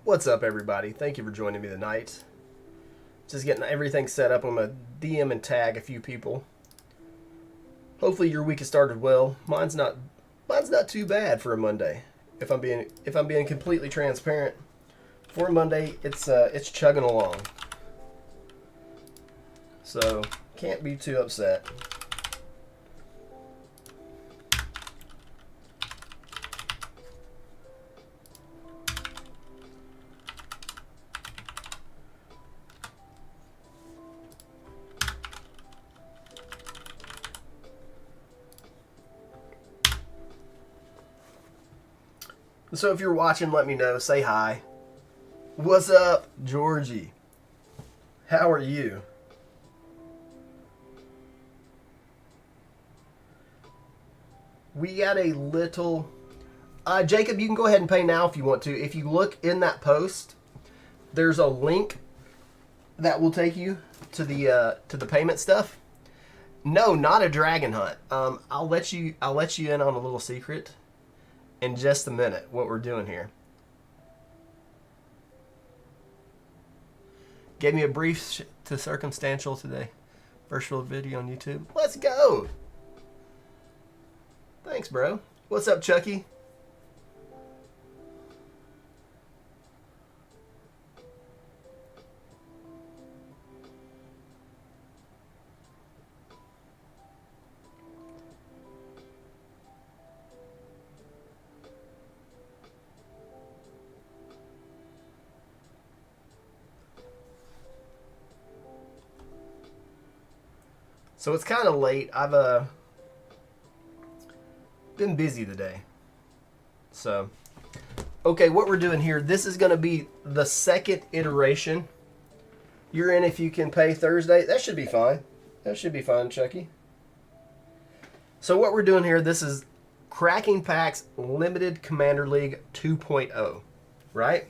What's up, everybody? Thank you for joining me tonight. Just getting everything set up. I'm gonna DM and tag a few people. Hopefully your week has started well. Mine's not too bad for a Monday. If I'm being completely transparent, for a Monday, it's chugging along. So can't be too upset. So if you're watching, let me know. Say hi. What's up, Georgie? How are you? We got a little... Jacob, you can go ahead and pay now if you want to. If you look in that post, there's a link that will take you to the payment stuff. No, not a dragon hunt. I'll let you in on a little secret in just a minute what we're doing here. Gave me a brief to circumstantial today. First real video on YouTube. Let's go. Thanks, bro. What's up, Chucky? So it's kind of late. I've been busy today. So, okay, what we're doing here, this is going to be the second iteration. You're in if you can pay Thursday. That should be fine. That should be fine, Chucky. So what we're doing here, this is Cracking Packs Limited Commander League 2.0, right?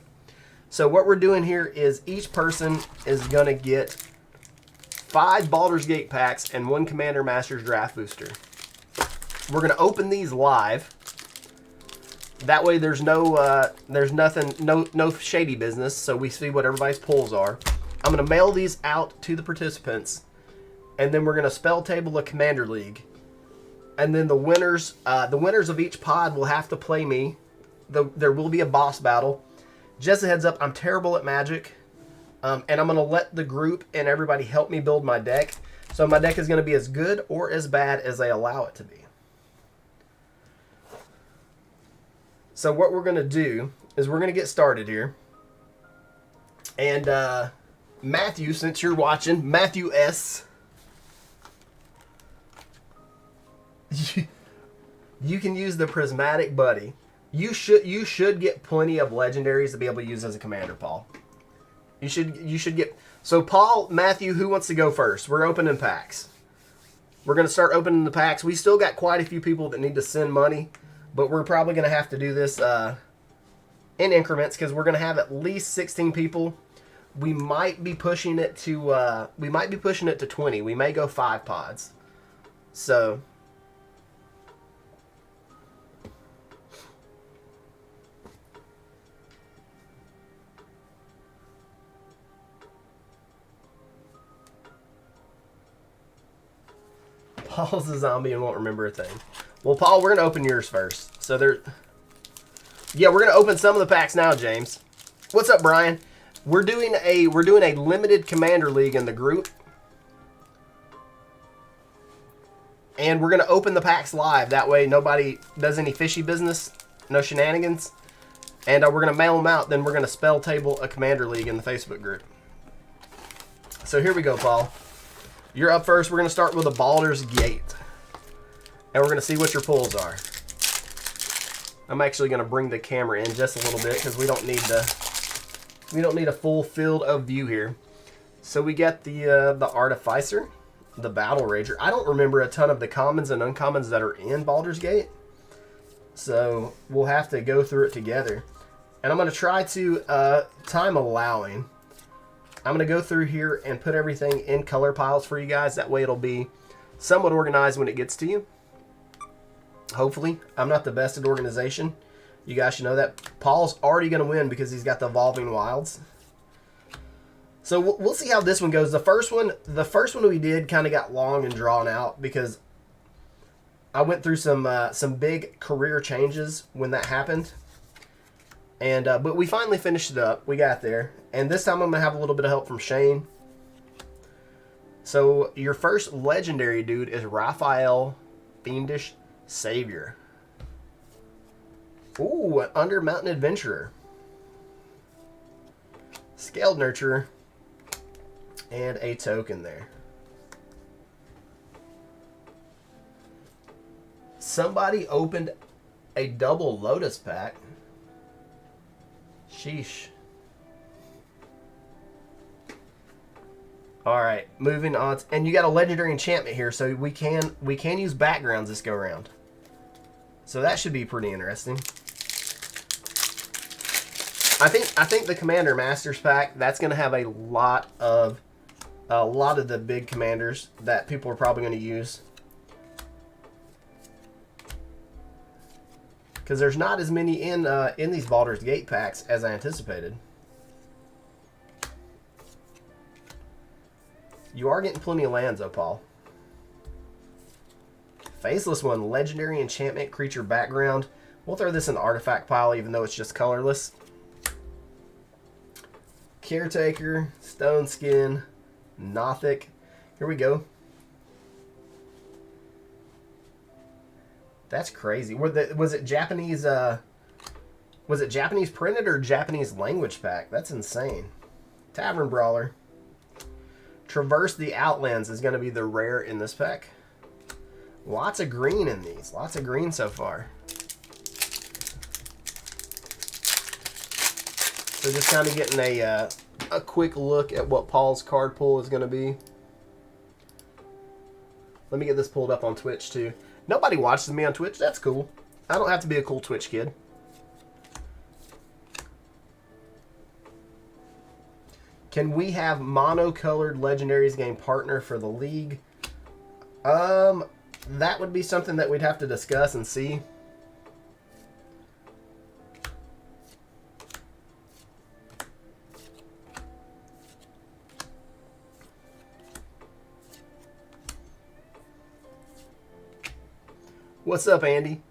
So what we're doing here is each person is going to get 5 Baldur's Gate packs and 1 Commander Masters Draft Booster. We're going to open these live. That way there's nothing, no shady business, so we see what everybody's pulls are. I'm going to mail these out to the participants, and then we're going to spell table a Commander League. And then the winners of each pod will have to play me. There will be a boss battle. Just a heads up, I'm terrible at Magic. And I'm going to let the group and everybody help me build my deck. So my deck is going to be as good or as bad as they allow it to be. So what we're going to do is we're going to get started here. And Matthew, since you're watching, Matthew S. You can use the Prismatic Buddy. You should get plenty of legendaries to be able to use as a commander, Paul. You should get... So, Paul, Matthew, who wants to go first? We're opening packs. We're going to start opening the packs. We still got quite a few people that need to send money, but we're probably going to have to do this in increments because we're going to have at least 16 people. We might be pushing it to 20. We may go 5 pods. So... Paul's a zombie and won't remember a thing. Well, Paul, we're going to open yours first. So yeah, we're going to open some of the packs now, James. What's up, Brian? We're doing a limited Commander League in the group. And we're going to open the packs live. That way nobody does any fishy business. No shenanigans. And we're going to mail them out. Then we're going to spell table a Commander League in the Facebook group. So here we go, Paul. You're up first. We're going to start with a Baldur's Gate. And we're going to see what your pulls are. I'm actually going to bring the camera in just a little bit because we don't need a full field of view here. So we got the Artificer, the Battle Rager. I don't remember a ton of the commons and uncommons that are in Baldur's Gate. So we'll have to go through it together. And I'm going to try to, time allowing, I'm going to go through here and put everything in color piles for you guys. That way it'll be somewhat organized when it gets to you. Hopefully. I'm not the best at organization. You guys should know that. Paul's already going to win because he's got the Evolving Wilds. So we'll see how this one goes. The first one we did kind of got long and drawn out because I went through some big career changes when that happened. And but we finally finished it up. We got there. And this time I'm going to have a little bit of help from Shane. So your first legendary dude is Raphael Fiendish Savior. Ooh, an Under Mountain Adventurer. Scaled Nurturer. And a token there. Somebody opened a double Lotus pack. Sheesh. Alright, moving on. And you got a legendary enchantment here, so we can use backgrounds this go round. So that should be pretty interesting. I think the Commander Masters pack, that's going to have a lot of the big commanders that people are probably going to use. Because there's not as many in these Baldur's Gate packs as I anticipated. You are getting plenty of lands, though, Paul. Faceless one, legendary enchantment creature background. We'll throw this in the artifact pile, even though it's just colorless. Caretaker, Stone Skin, Nothic. Here we go. That's crazy. Was it Japanese? Was it Japanese printed or Japanese language pack? That's insane. Tavern Brawler. Traverse the Outlands is going to be the rare in this pack. Lots of green in these. Lots of green so far. So just kind of getting a quick look at what Paul's card pool is going to be. Let me get this pulled up on Twitch too. Nobody watches me on Twitch. That's cool. I don't have to be a cool Twitch kid. Can we have mono-colored legendaries game partner for the league? That would be something that we'd have to discuss and see. What's up, Andy?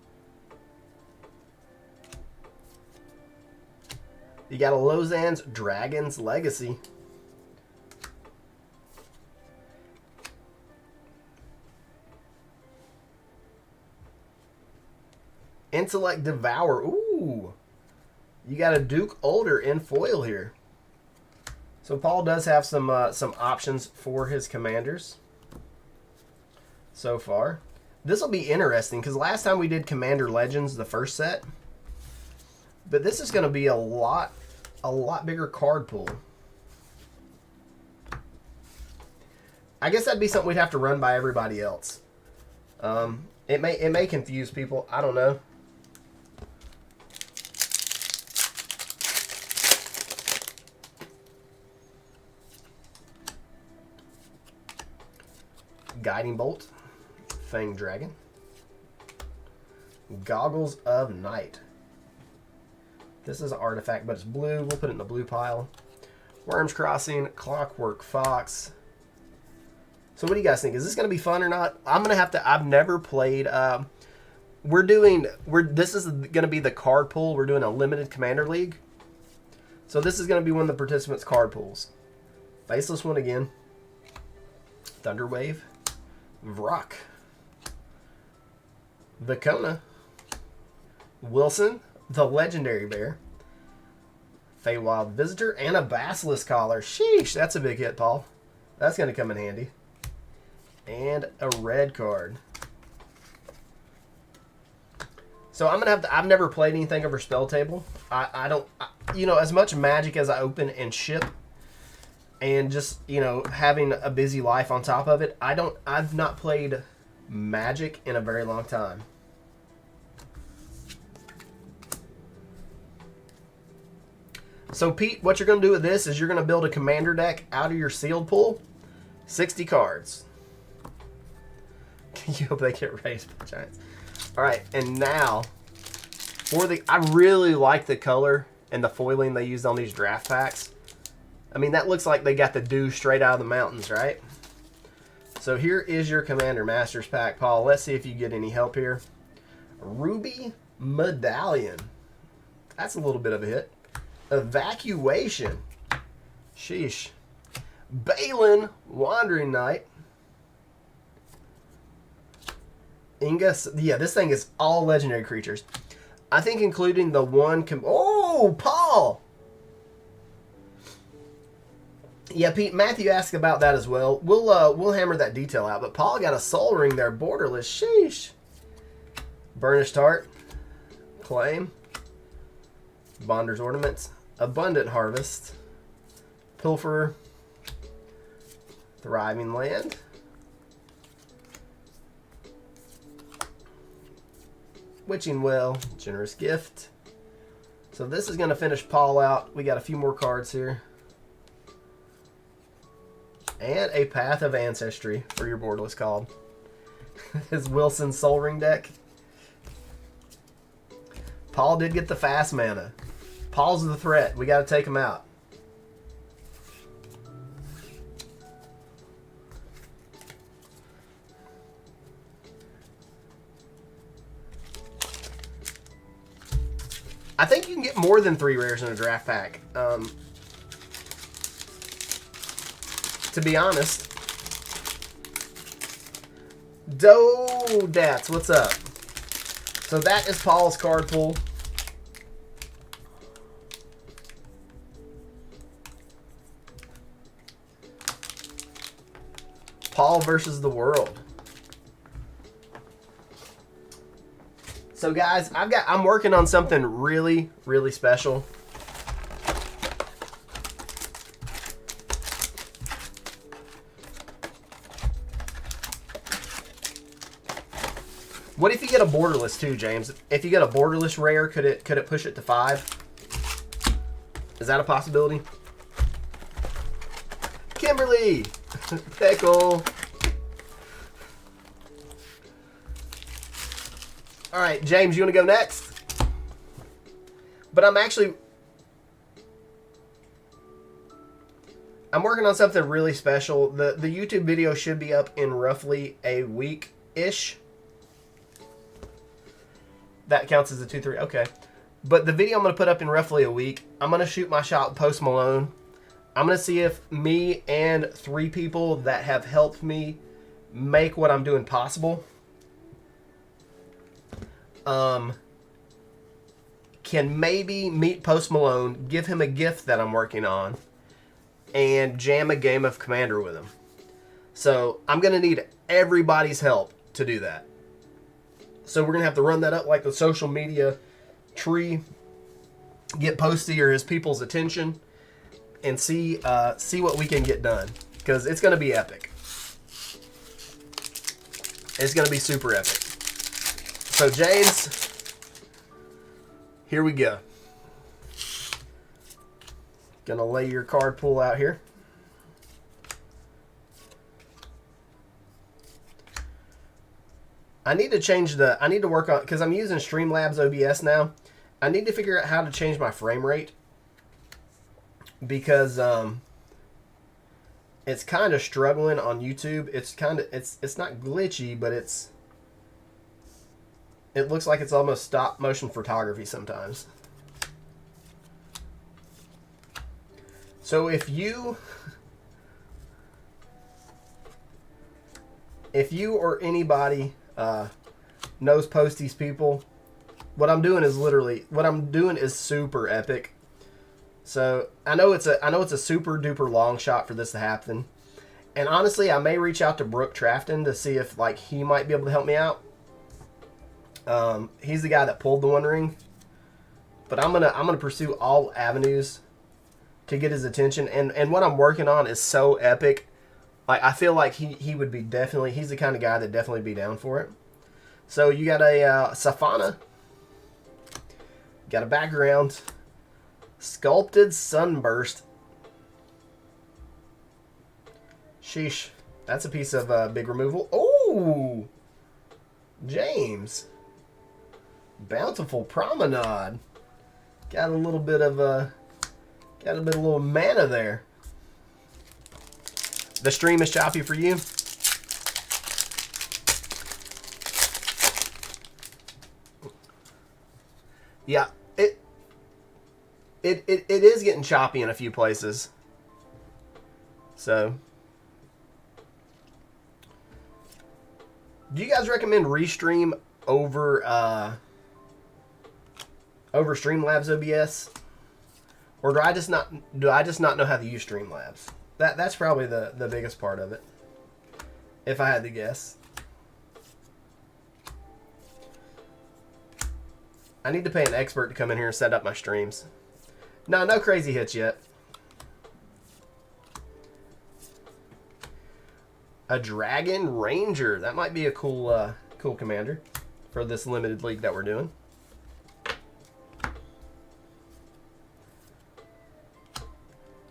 You got a Lozanne's Dragon's Legacy. Intellect Devour. Ooh. You got a Duke Older in foil here. So Paul does have some options for his commanders so far. This will be interesting because last time we did Commander Legends, the first set. But this is going to be a lot bigger card pool. I guess that'd be something we'd have to run by everybody else. It may confuse people. I don't know. Guiding Bolt. Fang Dragon. Goggles of Night. This is an artifact, but it's blue. We'll put it in the blue pile. Worms Crossing, Clockwork Fox. So what do you guys think? Is this going to be fun or not? I'm going to have to... I've never played... This is going to be the card pool. We're doing a limited Commander League. So this is going to be one of the participants' card pools. Faceless one again. Thunderwave. Vrock. Vicona. Wilson, the Legendary Bear. Feywild Visitor, and a Basilisk Collar. Sheesh, that's a big hit, Paul. That's going to come in handy. And a red card. So I'm going to have to... I've never played anything over Spell Table. I don't... you know, as much Magic as I open and ship, and just, you know, having a busy life on top of it, I've not played Magic in a very long time. So, Pete, what you're going to do with this is you're going to build a commander deck out of your sealed pool. 60 cards. You hope they get raised by Giants. All right, and now I really like the color and the foiling they used on these draft packs. I mean, that looks like they got the dew straight out of the mountains, right? So here is your Commander Masters pack, Paul. Let's see if you get any help here. Ruby Medallion. That's a little bit of a hit. Evacuation. Sheesh. Balin Wandering Knight. Inga. Yeah, this thing is all legendary creatures. I think including the one... Oh, Paul! Yeah, Pete, Matthew asked about that as well. We'll hammer that detail out. But Paul got a Soul Ring there, borderless. Sheesh. Burnished Heart. Claim. Bonder's Ornaments. Abundant Harvest. Pilferer. Thriving Land. Witching Well. Generous Gift. So this is going to finish Paul out. We got a few more cards here. And a Path of Ancestry for your borderless called. His Wilson Soul Ring deck. Paul did get the fast mana. Paul's the threat. We got to take him out. I think you can get more than 3 rares in a draft pack. To be honest. Dodats, what's up? So that is Paul's card pool. Paul versus the world. So guys, I'm working on something really, really special. What if you get a borderless too, James? If you get a borderless rare, could it push it to 5? Is that a possibility? Kimberly! Pickle! Alright, James, you want to go next? But I'm working on something really special. The YouTube video should be up in roughly a week-ish. That counts as a 2-3. Okay. But the video I'm going to put up in roughly a week. I'm going to shoot my shot with Post Malone. I'm going to see if me and 3 people that have helped me make what I'm doing possible can maybe meet Post Malone, give him a gift that I'm working on, and jam a game of Commander with him. So I'm going to need everybody's help to do that. So we're going to have to run that up like the social media tree, get Posty or his people's attention, and see what we can get done. Because it's going to be epic. It's going to be super epic. So James, here we go. Gonna lay your card pool out here. I need to work on, because I'm using Streamlabs OBS now. I need to figure out how to change my frame rate. Because it's kind of struggling on YouTube. It's not glitchy, but it looks like it's almost stop motion photography sometimes. So if you or anybody knows Posty's people, what I'm doing is super epic. So I know it's a super duper long shot for this to happen. And honestly, I may reach out to Brooke Trafton to see if like he might be able to help me out. He's the guy that pulled the One Ring. But I'm gonna pursue all avenues to get his attention. And what I'm working on is so epic. Like I feel like he would be definitely, he's the kind of guy that definitely be down for it. So you got a Safana. Got a background. Sculpted Sunburst. Sheesh. That's a piece of big removal. Oh! James. Bountiful Promenade. Got a little bit of little mana there. The stream is choppy for you. Yeah, it is getting choppy in a few places. So, do you guys recommend Restream over over Streamlabs OBS, or do I just not know how to use Streamlabs? That's probably the biggest part of it, if I had to guess. I need to pay an expert to come in here and set up my streams. No crazy hits yet. A Dragon Ranger. That might be a cool cool commander for this limited league that we're doing.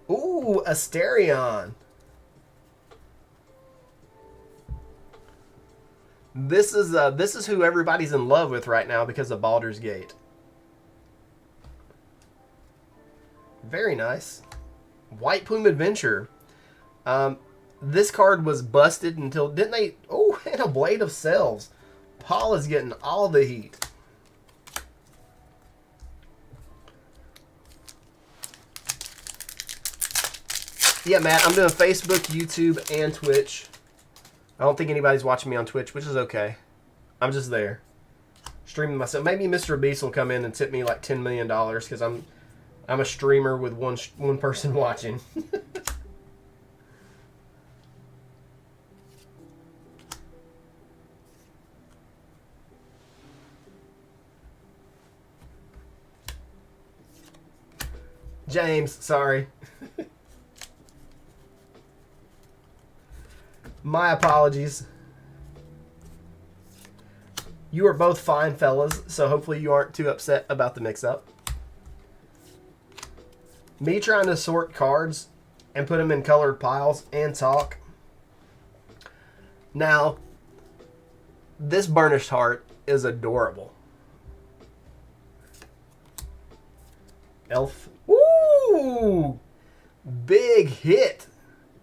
Ooh, Asterion. This is who everybody's in love with right now because of Baldur's Gate. Very nice. White Plume Adventure. This card was busted until, didn't they? Oh, and a Blade of Selves. Paul is getting all the heat. Yeah, Matt, I'm doing Facebook, YouTube, and Twitch. I don't think anybody's watching me on Twitch, which is okay. I'm just there, streaming myself. Maybe Mr. Beast will come in and tip me like $10 million because I'm a streamer with one person watching. James, sorry. My apologies. You are both fine fellas, so hopefully you aren't too upset about the mix-up. Me trying to sort cards and put them in colored piles and talk. Now, this Burnished Heart is adorable. Elf. Ooh! Big hit.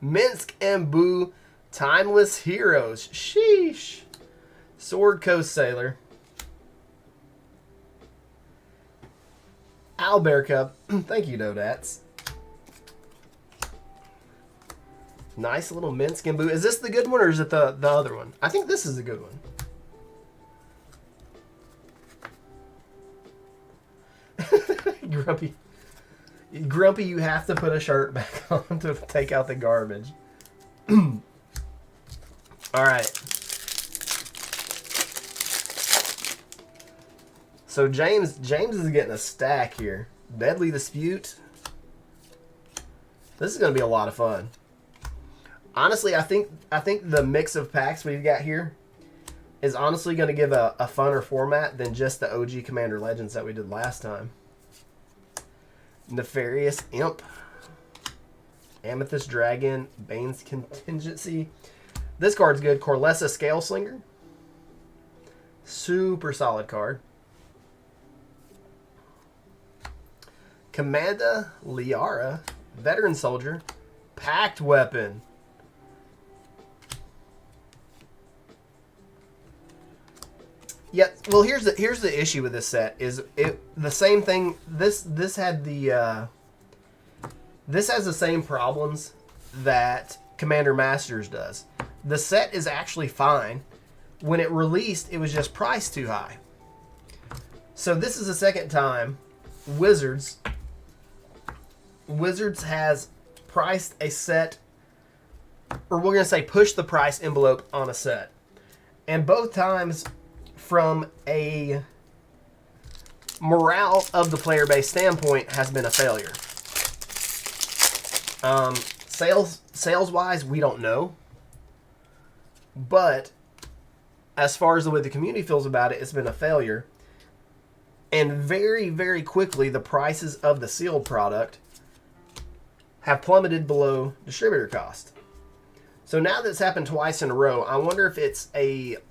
Minsk and Boo. Timeless Heroes. Sheesh. Sword Coast Sailor. Owlbear Cup. Thank you, Dodats. Nice little Minsk and Boo. Is this the good one or is it the other one? I think this is the good one. Grumpy. Grumpy, you have to put a shirt back on to take out the garbage. All right. So James is getting a stack here. Deadly Dispute. This is going to be a lot of fun. Honestly, I think the mix of packs we've got here is honestly going to give a funner format than just the OG Commander Legends that we did last time. Nefarious Imp. Amethyst Dragon. Bane's Contingency. This card's good. Corlessa Scale Slinger. Super solid card. Commander Liara. Veteran Soldier. Pact Weapon. Yeah, well here's the issue with this set is the same thing. This has the same problems that Commander Masters does. The set is actually fine. When it released, it was just priced too high. So this is the second time Wizards has priced a set, or we're going to say push the price envelope on a set. And both times, from a morale of the player base standpoint, has been a failure. Sales wise, we don't know. But as far as the way the community feels about it, it's been a failure. And very, very quickly, the prices of the sealed product have plummeted below distributor cost. So now that's happened twice in a row, I wonder if it's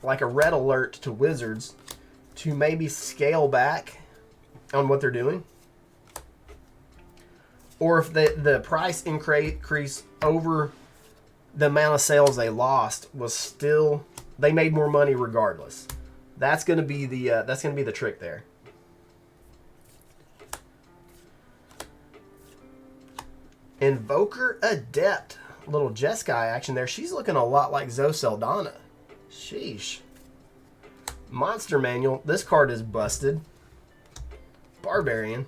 like a red alert to Wizards to maybe scale back on what they're doing. Or if the price increase over the amount of sales they lost was still, they made more money regardless. That's gonna be the trick there. Invoker Adept, little Jeskai action there. She's looking a lot like Zoe Saldana. Sheesh. Monster Manual. This card is busted. Barbarian.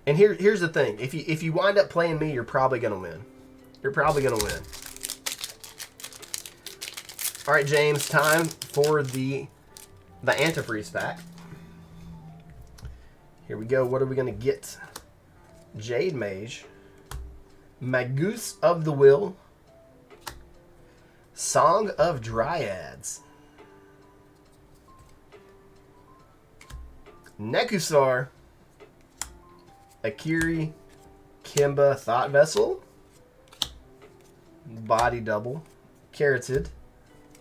And here's the thing. If you wind up playing me, you're probably gonna win. You're probably gonna win. All right, James. Time for the antifreeze pack. Here we go. What are we gonna get? Jade Mage, Magus of the Will, Song of Dryads, Nekusar, Akiri, Kimba, Thought Vessel, Body Double, Carotid,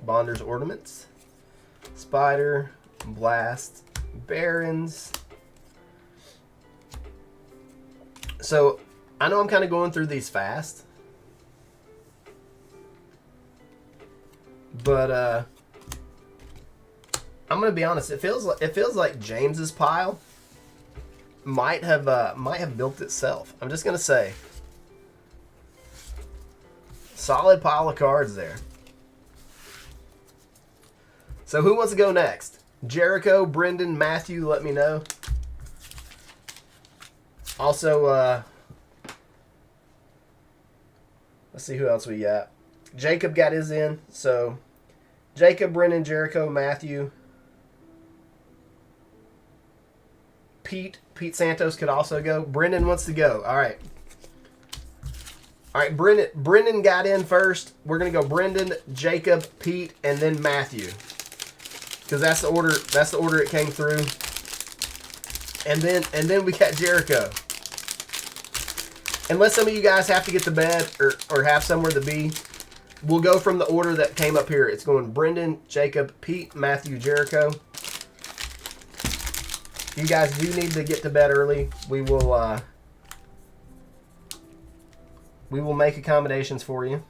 Bonder's Ornaments, Spider, Blast, Barons. So, I know I'm kind of going through these fast. But, I'm going to be honest. It feels like James's pile might have built itself. I'm just gonna say, solid pile of cards there. So who wants to go next? Jericho, Brendan, Matthew, let me know. Also, let's see who else we got. Jacob got his in. So Jacob, Brendan, Jericho, Matthew, Pete Santos could also go. Brendan wants to go. All right. All right, Brendan got in first. We're going to go Brendan, Jacob, Pete, and then Matthew. Because that's the order it came through. And then we got Jericho. Unless some of you guys have to get to bed or have somewhere to be, we'll go from the order that came up here. It's going Brendan, Jacob, Pete, Matthew, Jericho. You guys do need to get to bed early. We will make accommodations for you.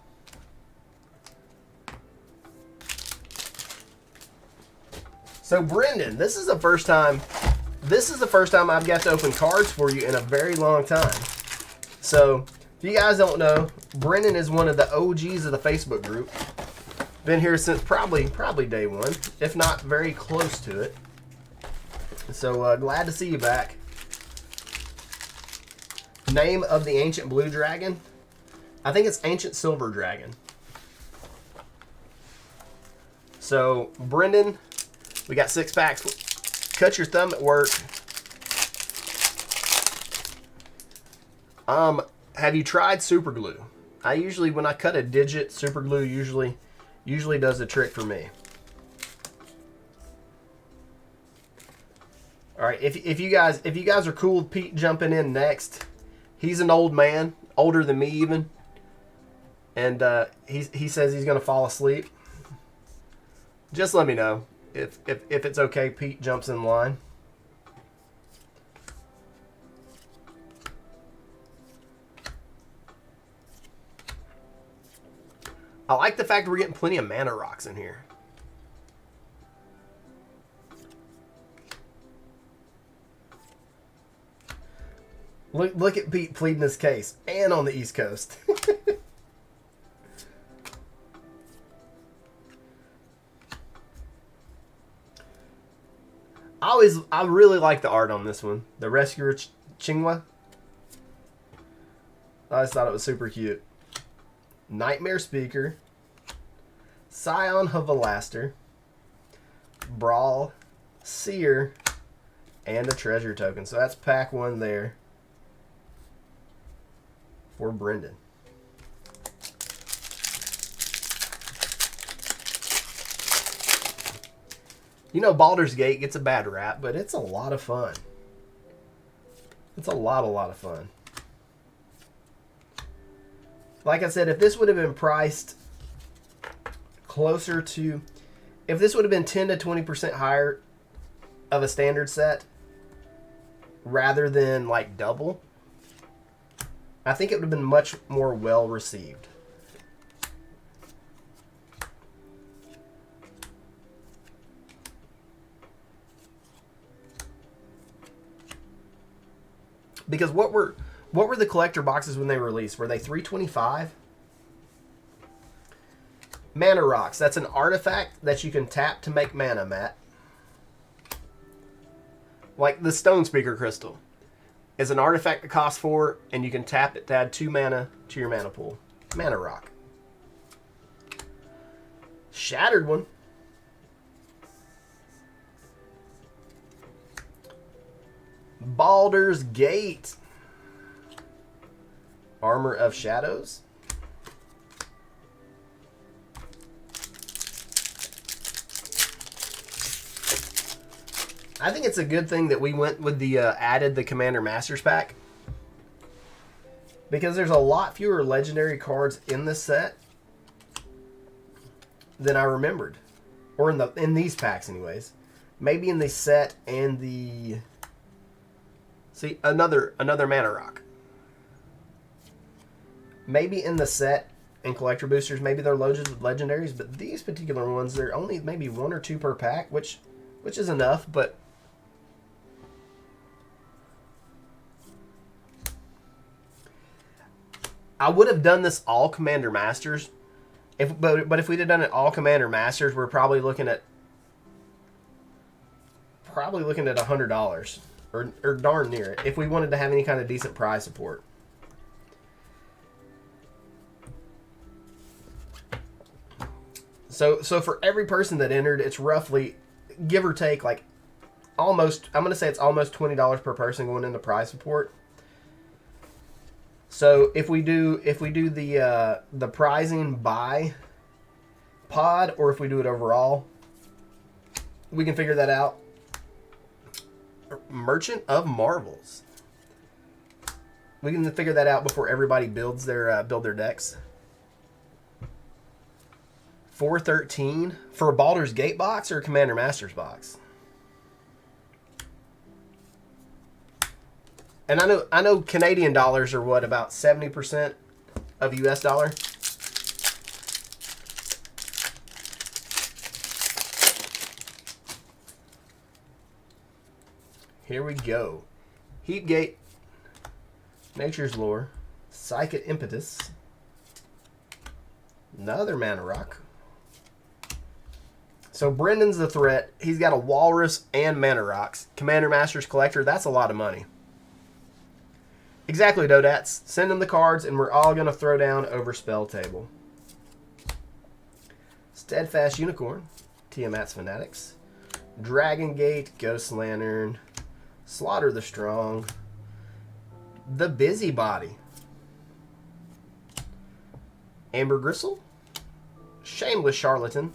So Brendan, this is the first time I've got to open cards for you in a very long time. So if you guys don't know, Brendan is one of the OGs of the Facebook group. Been here since probably day one, if not very close to it. So glad to see you back. Name of the ancient blue dragon? I think it's ancient silver dragon. So Brendan, we got 6 packs. Cut your thumb at work. Have you tried super glue? I usually, when I cut a digit, super glue usually does the trick for me. All right, if you guys are cool with Pete jumping in next, he's an old man, older than me even, and he says he's gonna fall asleep. Just let me know if it's okay. Pete jumps in line. I like the fact that we're getting plenty of mana rocks in here. Look at Pete pleading his case, and on the East Coast. I really like the art on this one. The Rescuer Chingwa. I just thought it was super cute. Nightmare Speaker, Scion Havalaster, Brawl, Seer, and a treasure token. So that's pack 1 there for Brendan. You know, Baldur's Gate gets a bad rap, but it's a lot of fun. It's a lot of fun. Like I said, if this would have been priced closer to, if this would have been 10 to 20% higher of a standard set rather than like double, I think it would have been much more well received. Because what were the collector boxes when they were released? Were they $325? Mana Rocks. That's an artifact that you can tap to make mana, Matt. Like the Stone Speaker Crystal is an artifact that costs 4, and you can tap it to add 2 mana to your mana pool. Mana Rock. Shattered one. Baldur's Gate. Armor of Shadows. I think it's a good thing that we went with the added the Commander Masters pack, because there's a lot fewer legendary cards in this set than I remembered, or in these packs anyways. Maybe in the set and the another Mana Rock. Maybe in the set and collector boosters, maybe they're loaded with legendaries, but these particular ones, they're only maybe 1 or 2 per pack, which is enough, but I would have done this all Commander Masters. But if we'd have done it all Commander Masters, we're probably looking at $100 or darn near it if we wanted to have any kind of decent prize support. So for every person that entered, it's roughly, give or take, like almost, I'm going to say it's almost $20 per person going into prize support. So if we do the prizing by pod, or if we do it overall, we can figure that out. Merchant of Marvels. We can figure that out before everybody builds their decks. $413 for a Baldur's Gate box or a Commander Masters box. And I know Canadian dollars are what, about 70% of US dollar. Here we go. Heatgate, Nature's Lore, Psychic Impetus, another Mana Rock. So Brendan's the threat. He's got a Walrus and Mana Rocks. Commander Masters Collector, that's a lot of money. Exactly, Dodats. Send him the cards, and we're all going to throw down over Spell Table. Steadfast Unicorn, Tiamat's Fanatics, Dragon Gate, Ghost Lantern, Slaughter the Strong, The Busybody, Amber Gristle, Shameless Charlatan,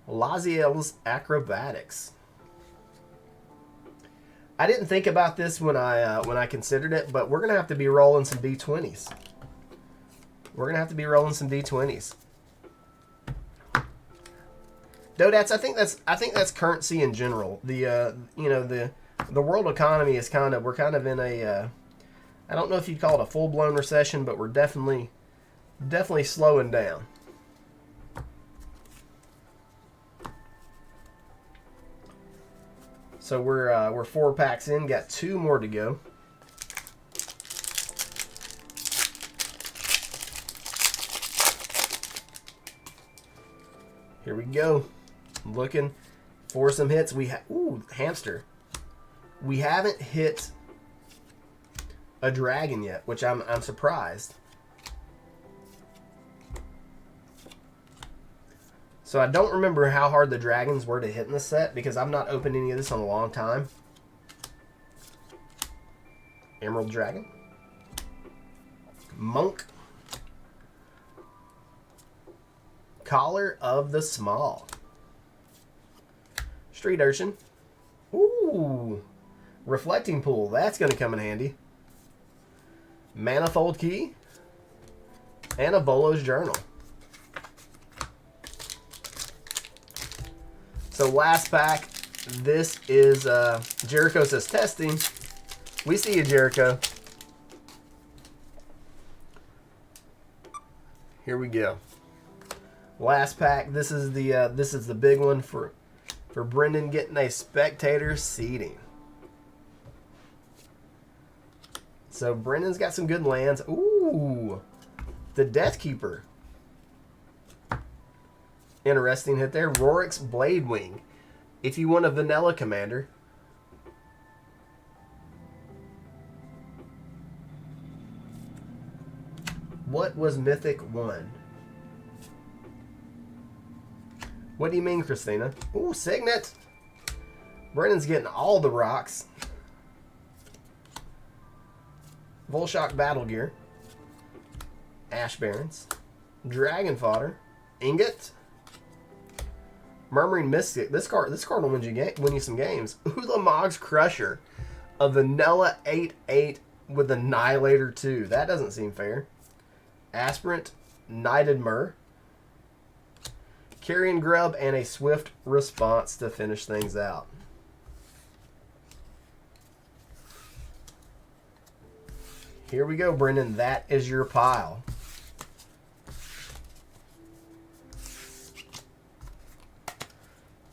Laziel's Acrobatics. I didn't think about this when I considered it, but we're gonna have to be rolling some D20s. We're gonna have to be rolling some D20s. Dodats, I think that's currency in general. The the world economy is we're kind of in a I don't know if you'd call it a full blown recession, but we're definitely slowing down. So we're 4 packs in, got 2 more to go. Here we go. Looking for some hits. Ooh, hamster. We haven't hit a dragon yet, which I'm surprised. So I don't remember how hard the dragons were to hit in this set, because I've not opened any of this in a long time. Emerald Dragon. Monk. Collar of the Small. Street Urchin. Ooh. Reflecting Pool, that's going to come in handy. Manifold Key. And a Volo's Journal. So last pack, this is, Jericho says testing. We see you, Jericho. Here we go. Last pack, this is the big one for Brendan getting a spectator seating. So Brendan's got some good lands. Ooh, the Death Keeper. Interesting hit there. Rorik's Bladewing. If you want a vanilla commander. What was Mythic 1? What do you mean, Christina? Ooh, Signet. Brendan's getting all the rocks. Volshock Battle Gear. Ash Barons. Dragon Fodder. Ingot. Murmuring Mystic. This card will win you some games. Ulamog's Crusher. A vanilla 8/8 with Annihilator 2. That doesn't seem fair. Aspirant. Knighted Myrrh. Carrion Grub and a Swift Response to finish things out. Here we go, Brendan. That is your pile.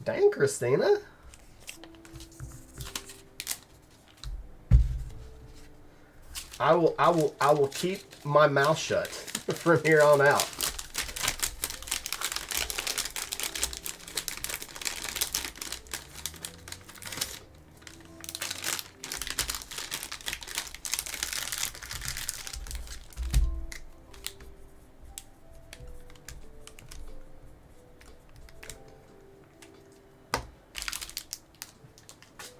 Dang, Christina. I will keep my mouth shut from here on out.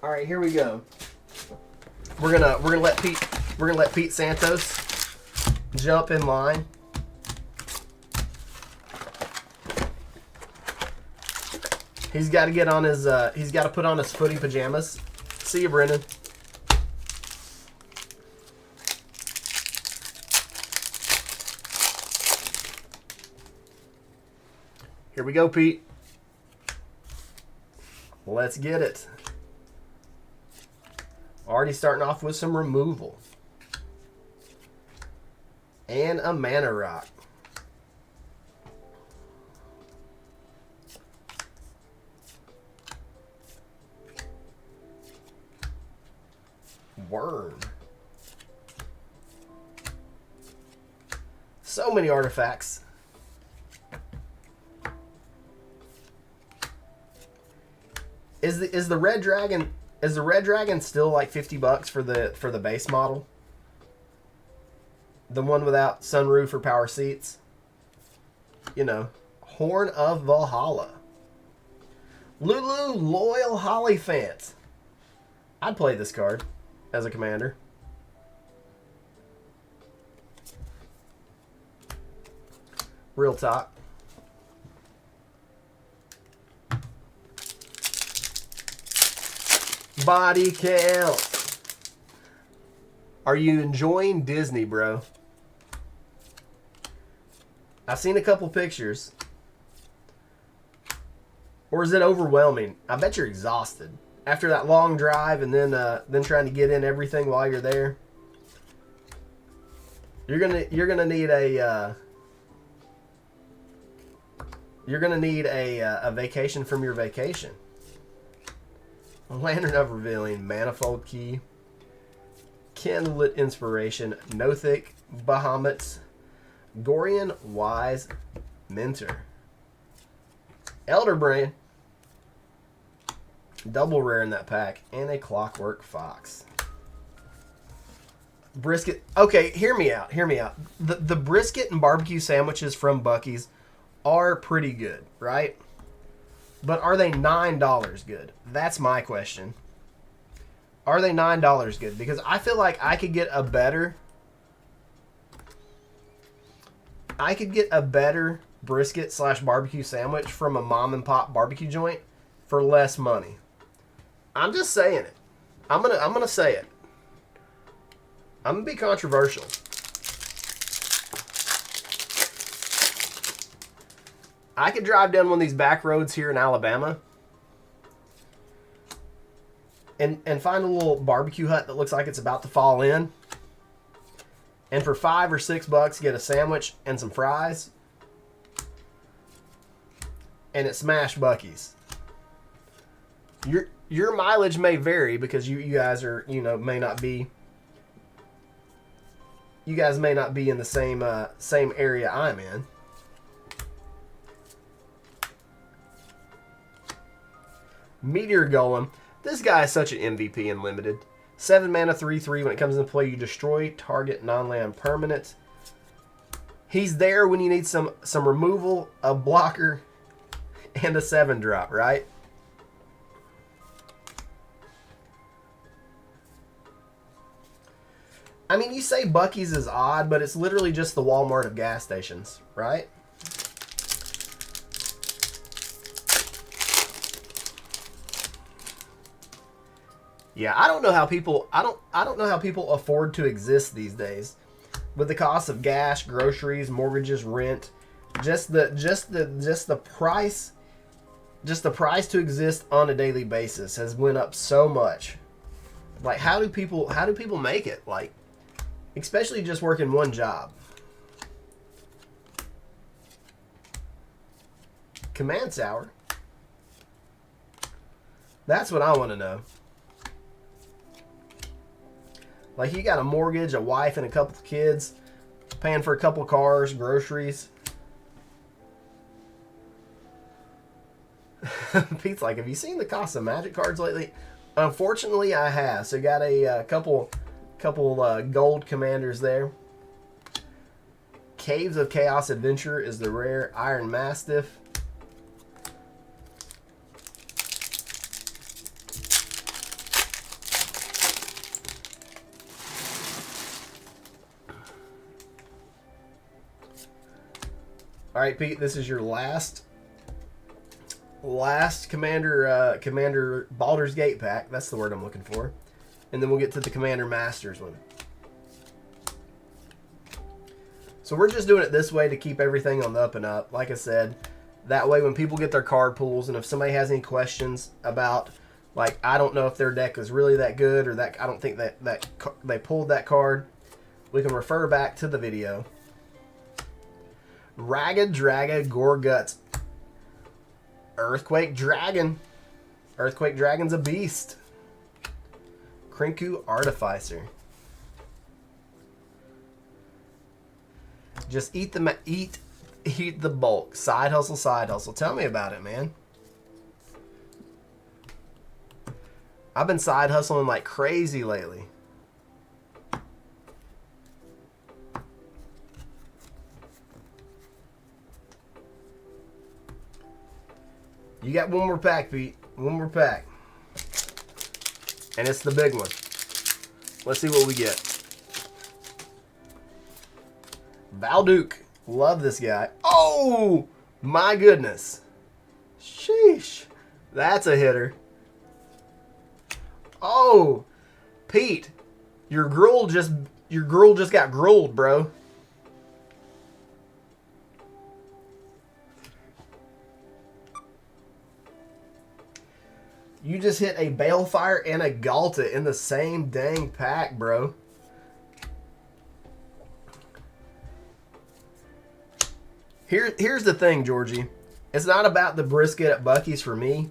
All right, here we go. We're gonna let Pete Santos jump in line. He's got to get on his. He's got to put on his footy pajamas. See you, Brendan. Here we go, Pete. Let's get it. Already starting off with some removal. And a Mana Rock. Worm. So many artifacts. Is the red dragon still like $50 for the base model? The one without sunroof or power seats? You know, Horn of Valhalla. Lulu Loyal Hollyphant. I'd play this card as a commander. Real talk. Body count. Are you enjoying Disney, bro? I've seen a couple pictures. Or is it overwhelming? I bet you're exhausted after that long drive and then trying to get in everything while you're there. You're gonna need a vacation from your vacation. Lantern of Revealing, Manifold Key, Candlelit Inspiration, Nothic, Bahamut, Gorian Wise Mentor, Elder Brain, double rare in that pack, and a Clockwork Fox. Brisket. Okay, hear me out. The brisket and barbecue sandwiches from Buc-ee's are pretty good, right? But are they $9 good? That's my question. Are they $9 good? Because I feel like I could get a better brisket / barbecue sandwich from a mom and pop barbecue joint for less money. I'm just saying it. I'm gonna say it. I'm gonna be controversial. I could drive down one of these back roads here in Alabama and find a little barbecue hut that looks like it's about to fall in. And for $5 or $6, get a sandwich and some fries. And it's smash Buc-ee's. Your mileage may vary because you guys are, may not be. You guys may not be in the same area I'm in. Meteor Golem. This guy is such an MVP in Limited. 7 mana, 3/3. When it comes into play, you destroy target non-land permanent. He's there when you need some removal, a blocker, and a 7-drop, right? I mean, you say Buc-ee's is odd, but it's literally just the Walmart of gas stations, right? Yeah, I don't know how people I don't know how people afford to exist these days. With the cost of gas, groceries, mortgages, rent, just the price to exist on a daily basis has went up so much. Like how do people make it? Like especially just working one job. Command Tower. That's what I want to know. Like you got a mortgage, a wife, and a couple of kids, paying for a couple of cars, groceries. Pete's like, have you seen the cost of Magic cards lately? Unfortunately, I have. So got a couple gold commanders there. Caves of Chaos Adventure is the rare Iron Mastiff. All right, Pete, this is your last Commander Baldur's Gate pack. That's the word I'm looking for. And then we'll get to the Commander Masters one. So we're just doing it this way to keep everything on the up and up. Like I said, that way when people get their card pools and if somebody has any questions about, like, I don't know if their deck is really that good or that I don't think that they pulled that card, we can refer back to the video. Ragged Draga Gorguts. Earthquake Dragon. Earthquake Dragon's a beast. Krinku Artificer. Just eat the bulk. Side hustle, side hustle. Tell me about it, man. I've been side hustling like crazy lately. You got one more pack, Pete. One more pack. And it's the big one. Let's see what we get. Valduke. Love this guy. Oh, my goodness. Sheesh. That's a hitter. Oh, Pete. Your gruel just got grilled, bro. You just hit a Balefire and a Galta in the same dang pack, bro. Here's the thing, Georgie. It's not about the brisket at Buc-ee's for me.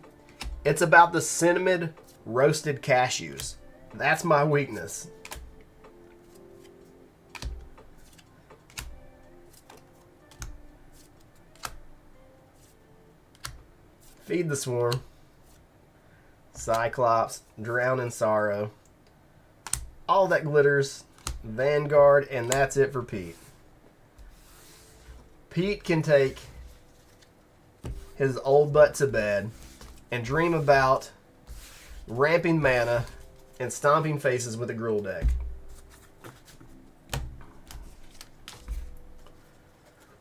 It's about the cinnamon roasted cashews. That's my weakness. Feed the Swarm. Cyclops, Drown in Sorrow, All That Glitters, Vanguard, and that's it for Pete. Pete can take his old butt to bed and dream about ramping mana and stomping faces with a gruel deck.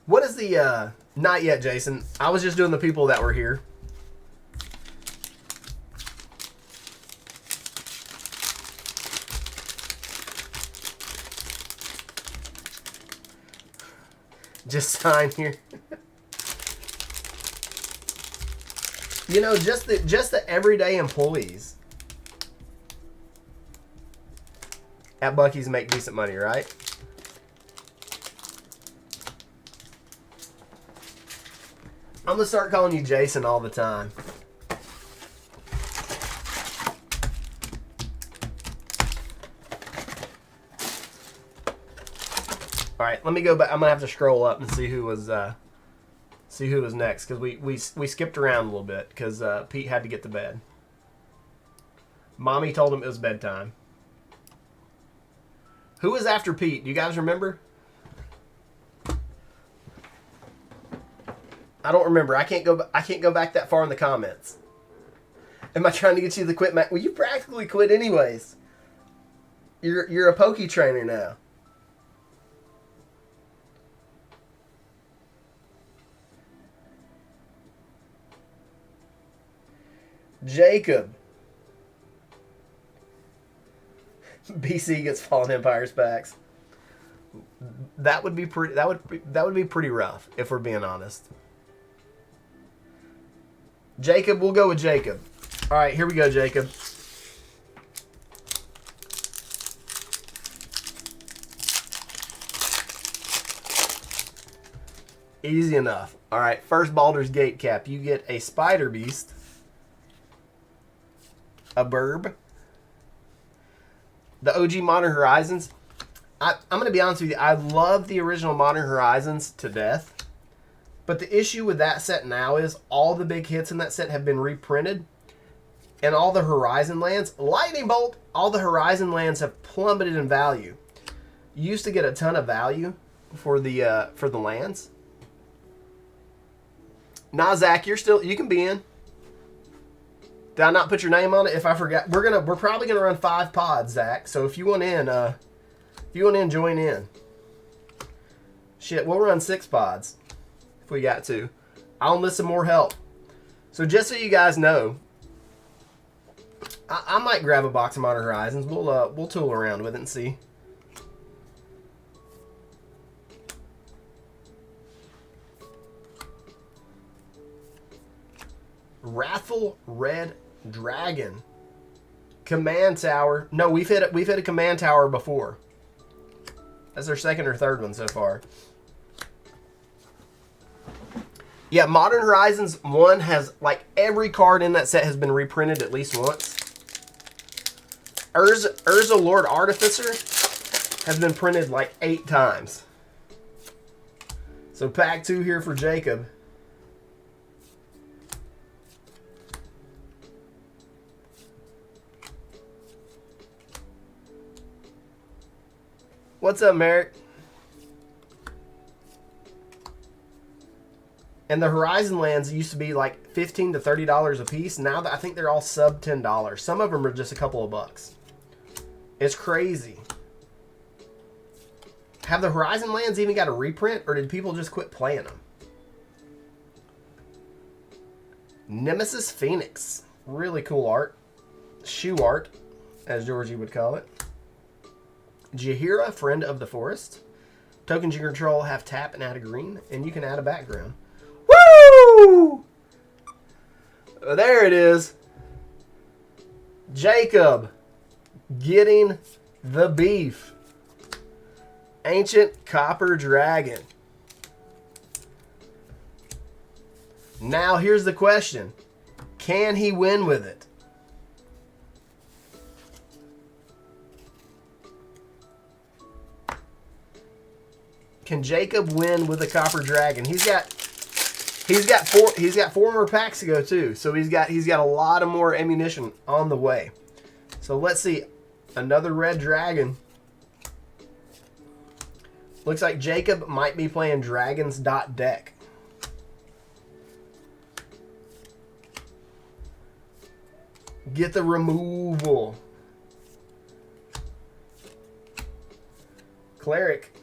What is the, not yet, Jason. I was just doing the people that were here. Just sign here. You know, just the everyday employees at Buc-ee's make decent money, right? I'm gonna start calling you Jason all the time. All right, let me go back. I'm gonna have to scroll up and see who was next, because we skipped around a little bit because Pete had to get to bed. Mommy told him it was bedtime. Who was after Pete? Do you guys remember? I don't remember. I can't go back that far in the comments. Am I trying to get you to quit? Well, you practically quit anyways. You're a pokey trainer now. Jacob. BC gets Fallen Empire's packs. That would be pretty. That would be pretty rough if we're being honest. Jacob, we'll go with Jacob. All right, here we go, Jacob. Easy enough. All right, first Baldur's Gate cap. You get a Spider Beast, a Burb, the OG Modern Horizons. I'm going to be honest with you. I love the original Modern Horizons to death. But the issue with that set now is all the big hits in that set have been reprinted. And all the Horizon lands, Lightning Bolt, all the Horizon lands have plummeted in value. You used to get a ton of value for the lands. Nah, Zach, you can be in. Did I not put your name on it? If I forgot, we're probably gonna run 5 pods, Zach. So if you want in, join in. Shit, we'll run 6 pods if we got to. I'll enlist some more help. So just so you guys know, I might grab a box of Modern Horizons. We'll tool around with it and see. Wrathful Red Dragon. Command Tower. No, we've hit a Command Tower before. That's our second or third one so far. Yeah, Modern Horizons 1 has, like, every card in that set has been reprinted at least once. Urza Lord Artificer has been printed like 8 times. So pack 2 here for Jacob. What's up, Merrick? And the Horizon lands used to be like $15 to $30 a piece. Now I think they're all sub $10. Some of them are just a couple of bucks. It's crazy. Have the Horizon lands even got a reprint, or did people just quit playing them? Nemesis Phoenix. Really cool art. Shoe art, as Georgie would call it. Jaheira, Friend of the Forest. Tokens you control have tap and add a green, and you can add a background. Woo! There it is. Jacob getting the beef. Ancient Copper Dragon. Now here's the question. Can he win with it? Can Jacob win with a Copper Dragon? He's got 4 more packs to go too. So he's got a lot of more ammunition on the way. So let's see. Another red dragon. Looks like Jacob might be playing Dragons.deck. Get the removal. Cleric.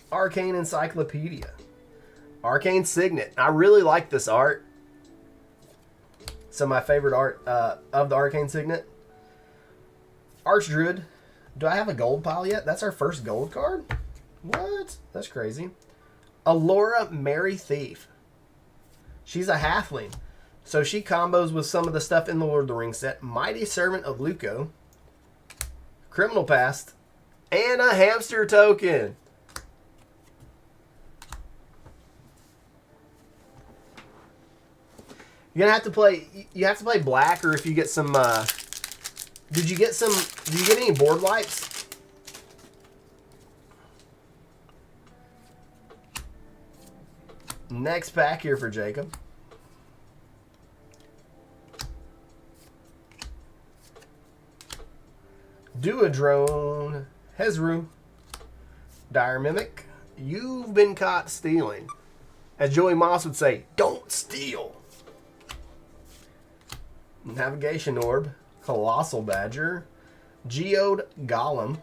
Arcane Encyclopedia. Arcane Signet. I really like this art. Some of my favorite art of the Arcane Signet. Archdruid. Do I have a gold pile yet? That's our first gold card? What? That's crazy. Alora Merry Thief. She's a halfling. So she combos with some of the stuff in the Lord of the Rings set. Mighty Servant of Luco. Criminal Past. And a hamster token. You're gonna have to play. You have to play black, or if you get some. Did you get any board wipes? Next pack here for Jacob. Duodrone, Hezru, Dire Mimic. You've been caught stealing. As Joey Moss would say, don't steal. Navigation Orb, Colossal Badger, Geode Golem.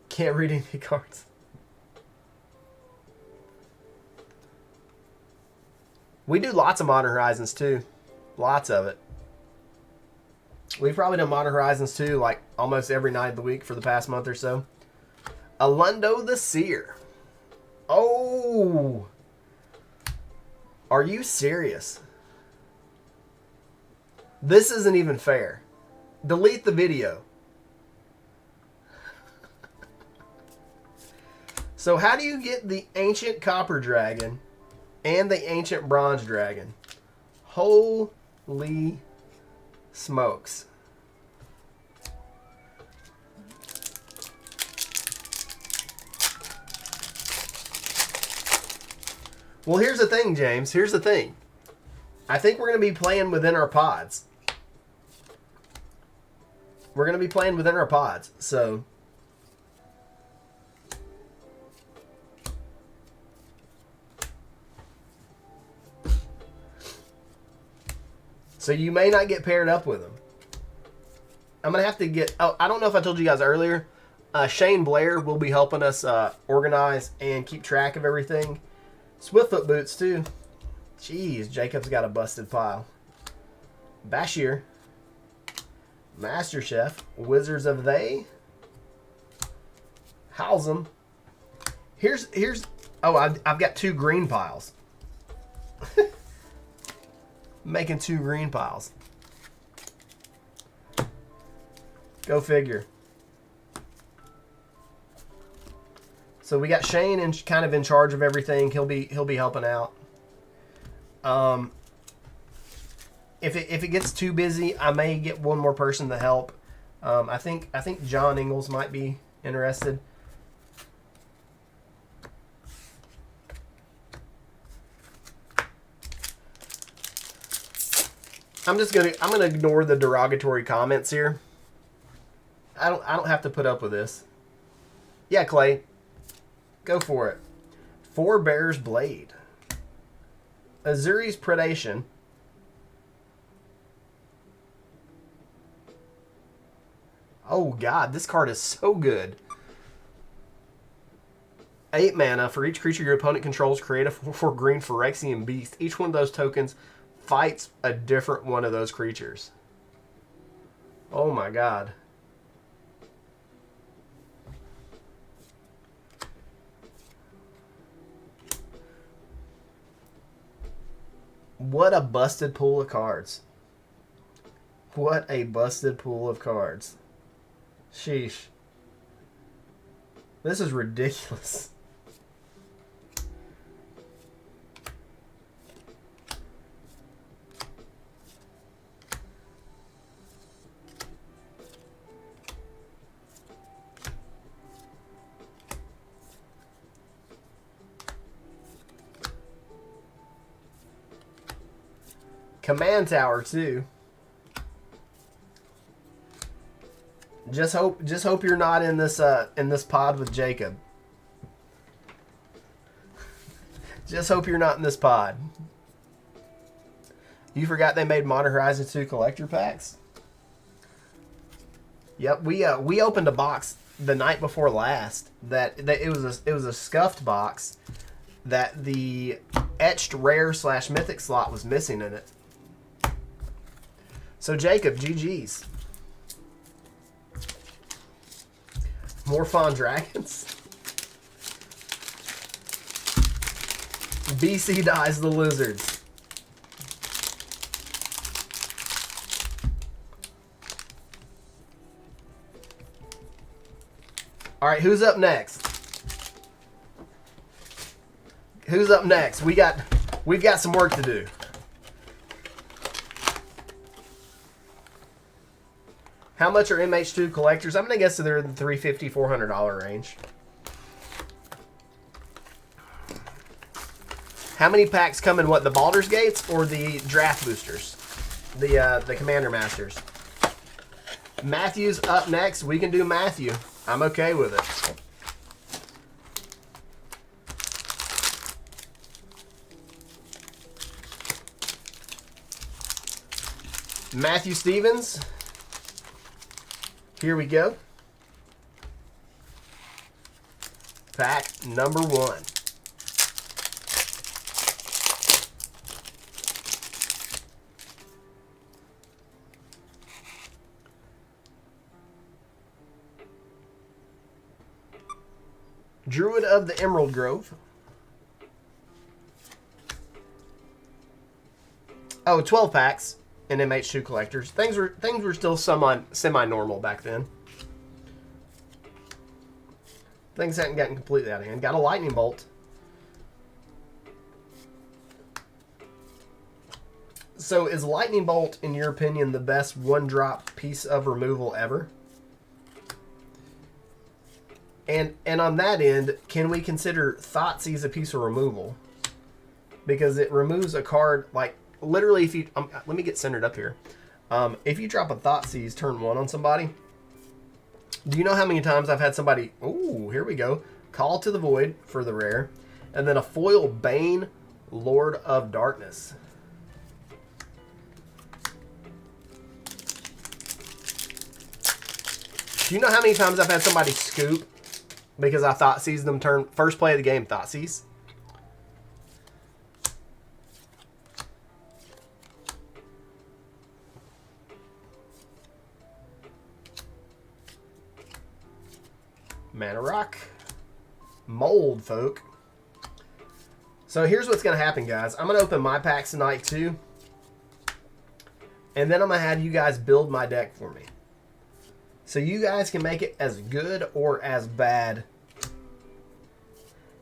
Can't read any cards. We do lots of Modern Horizons too. Lots of it. We've probably done Modern Horizons 2 like almost every night of the week for the past month or so. Alundo the Seer. Oh! Are you serious? This isn't even fair. Delete the video. So how do you get the Ancient Copper Dragon and the Ancient Bronze Dragon? Holy smokes. Well, here's the thing, James. Here's the thing. I think we're going to be playing within our pods. We're going to be playing within our pods. So you may not get paired up with them. I'm going to have to get... Oh, I don't know if I told you guys earlier. Shane Blair will be helping us organize and keep track of everything. Swiftfoot Boots, too. Jeez, Jacob's got a busted pile. Bashir. Master Chef. Wizards of They. Howsam. Here's... Oh, I've got 2 green piles. Making 2 green piles. Go figure. So we got Shane in, kind of in charge of everything. He'll be helping out. If it gets too busy, I may get one more person to help. I think John Ingalls might be interested. I'm gonna ignore the derogatory comments here. I don't have to put up with this. Yeah, Clay. Go for it. Forebear's Blade. Azuri's Predation. Oh god, this card is so good. 8 mana. For each creature your opponent controls, create a 4/4 green Phyrexian Beast. Each one of those tokens fights a different one of those creatures. Oh my god. What a busted pool of cards. What a busted pool of cards. Sheesh. This is ridiculous. Command Tower too. Just hope you're not in this pod with Jacob. Just hope you're not in this pod. You forgot they made Modern Horizons 2 collector packs? Yep, we opened a box the night before last that it was a scuffed box that the etched rare / mythic slot was missing in it. So Jacob, GG's. More Fawn Dragons. BC dies the lizards. All right, who's up next? Who's up next? We've got some work to do. How much are MH2 collectors? I'm gonna guess that they're in the $350, $400 range. How many packs come in what? The Baldur's Gates or the draft boosters? The Commander Masters. Matthew's up next. We can do Matthew. I'm okay with it. Matthew Stevens. Here we go. Pack number 1. Druid of the Emerald Grove. Oh, 12 packs in MH2 collectors. Things were still semi-normal back then. Things hadn't gotten completely out of hand. Got a lightning bolt. So is lightning bolt, in your opinion, the best one-drop piece of removal ever? And on that end, can we consider Thoughtseize a piece of removal? Because it removes a card, like, literally if you... let me get centered up here. If you drop a Thoughtseize turn 1 on somebody, do you know how many times I've had somebody... Ooh, here we go. Call to the Void for the rare. And then a foil Bane, Lord of Darkness. Do you know how many times I've had somebody scoop because I Thoughtseize them first play of the game, Thoughtseize? Mana Rock. Mold, folk. So here's what's going to happen, guys. I'm going to open my packs tonight, too. And then I'm going to have you guys build my deck for me. So you guys can make it as good or as bad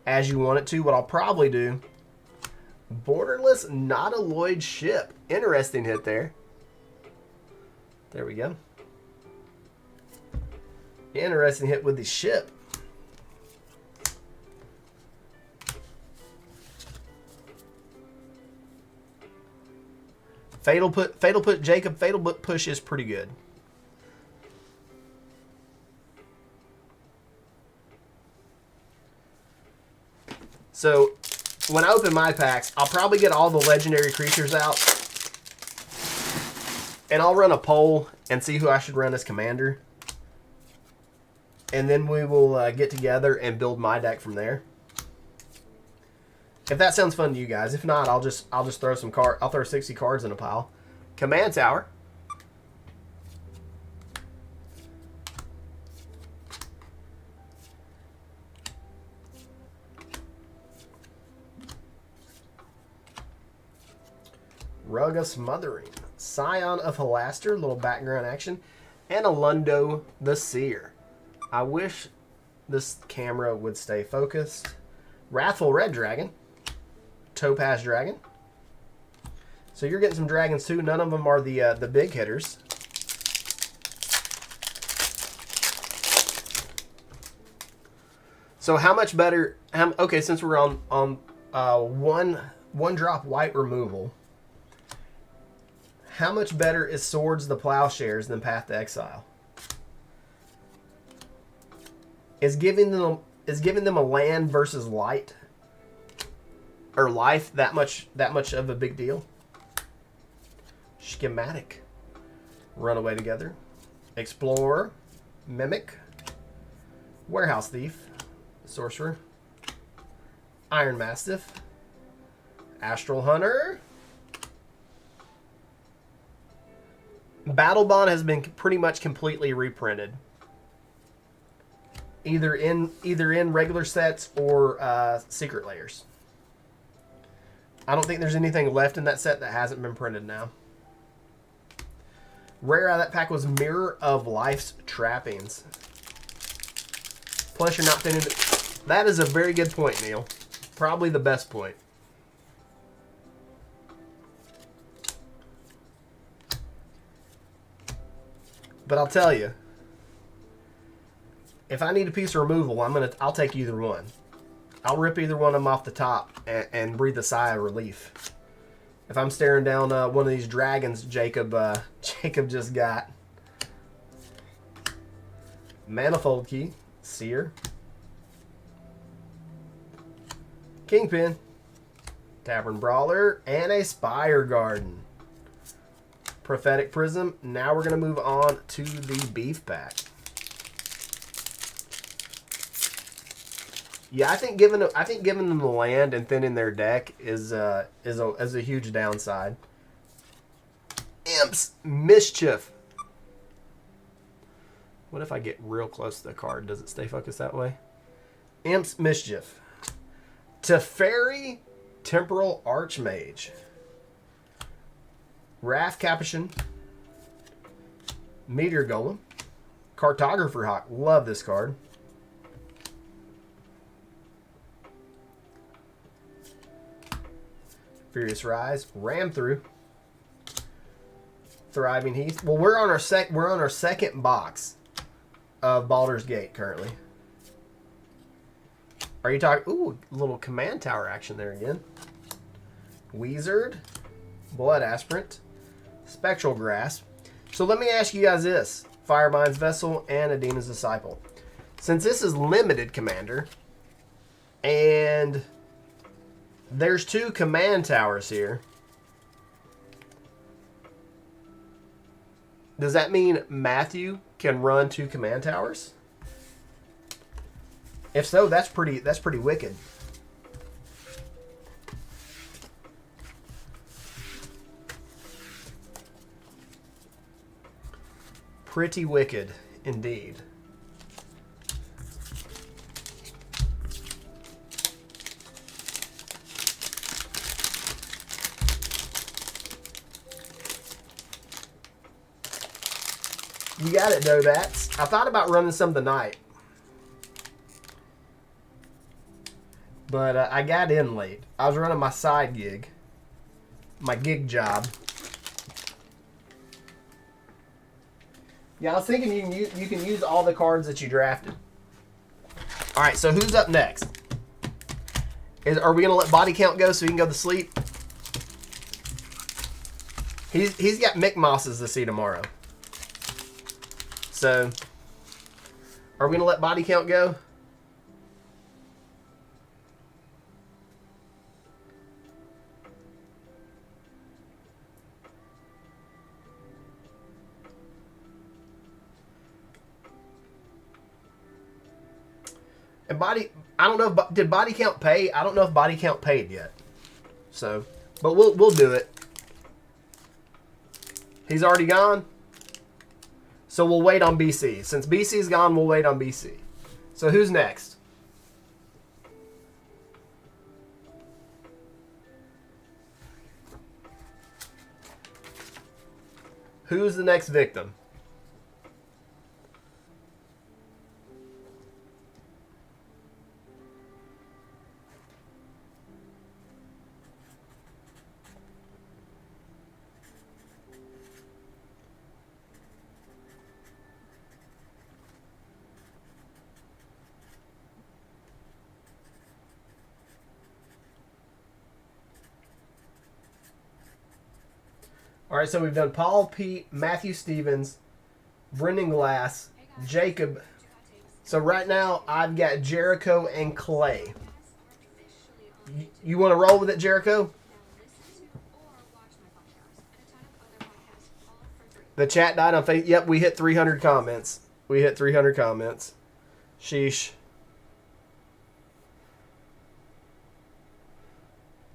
as you want it to. What I'll probably do, Borderless Nautiloid Ship. Interesting hit there. There we go. Interesting hit with the ship. Fatal Put Jacob, Fatal Put Push is pretty good. So, when I open my packs, I'll probably get all the legendary creatures out. And I'll run a poll and see who I should run as commander. And then we will get together and build my deck from there. If that sounds fun to you guys. If not, I'll just throw some cards. I'll throw 60 cards in a pile. Command Tower. Rug of Smothering. Scion of Halaster, little background action. And Alundo the Seer. I wish this camera would stay focused. Wrathful Red Dragon. Topaz Dragon. So you're getting some dragons too. None of them are the big hitters. So how much better... okay, since we're on one drop white removal, how much better is Swords the Plowshares than Path to Exile? Is giving them a land versus light or life that much of a big deal? Schematic. Runaway Together. Explorer. Mimic. Warehouse Thief. Sorcerer. Iron Mastiff. Astral Hunter. Battle Bond has been pretty much completely reprinted. Either in regular sets or secret layers. I don't think there's anything left in that set that hasn't been printed now. Rare out of that pack was Mirror of Life's Trappings. Plus, you're not thinning. That is a very good point, Neil. Probably the best point. But I'll tell you, if I need a piece of removal, I'll take either one. I'll rip either one of them off the top and breathe a sigh of relief. If I'm staring down one of these dragons Jacob just got. Manifold Key, Seer, Kingpin, Tavern Brawler, and a Spire Garden. Prophetic Prism. Now we're going to move on to the Beef Pack. Yeah, I think giving them the land and thinning their deck is a huge downside. Imps Mischief. What if I get real close to the card? Does it stay focused that way? Imps Mischief. Teferi Temporal Archmage. Wrath Capuchin. Meteor Golem. Cartographer Hawk. Love this card. Furious Rise, Ram Through, Thriving Heath. Well, we're on our second box of Baldur's Gate currently. Are you talking? Ooh, a little command tower action there again. Wizard, Blood Aspirant, Spectral Grasp. So let me ask you guys this: Firemind's Vessel and a Demon's Disciple. Since this is limited, Commander, and there's 2 command towers here. Does that mean Matthew can run 2 command towers? If so, that's pretty wicked. Pretty wicked indeed. You got it, though, Bats. I thought about running some tonight. But I got in late. I was running my side gig. My gig job. Yeah, I was thinking you can use all the cards that you drafted. Alright, so who's up next? Are we going to let Body Count go so he can go to sleep? He's got Mick Mosses to see tomorrow. So, are we going to let Body Count go? And I don't know if, did Body Count pay? I don't know if Body Count paid yet. So, but we'll do it. He's already gone? So we'll wait on BC. Since BC's gone, we'll wait on BC. So who's next? Who's the next victim? All right, so we've done Paul, Pete, Matthew Stevens, Brendan Glass, Jacob. So right now, I've got Jericho and Clay. You want to roll with it, Jericho? The chat died on Facebook. Yep, we hit 300 comments. We hit 300 comments. Sheesh.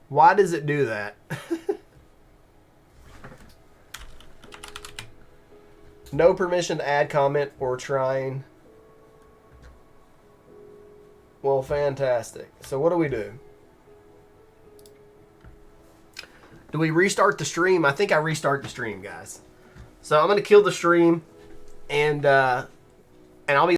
Why does it do that? No permission to add comment or trying. Well, fantastic. So what do we do? Do we restart the stream? I think I restart the stream, guys. So I'm going to kill the stream, and I'll be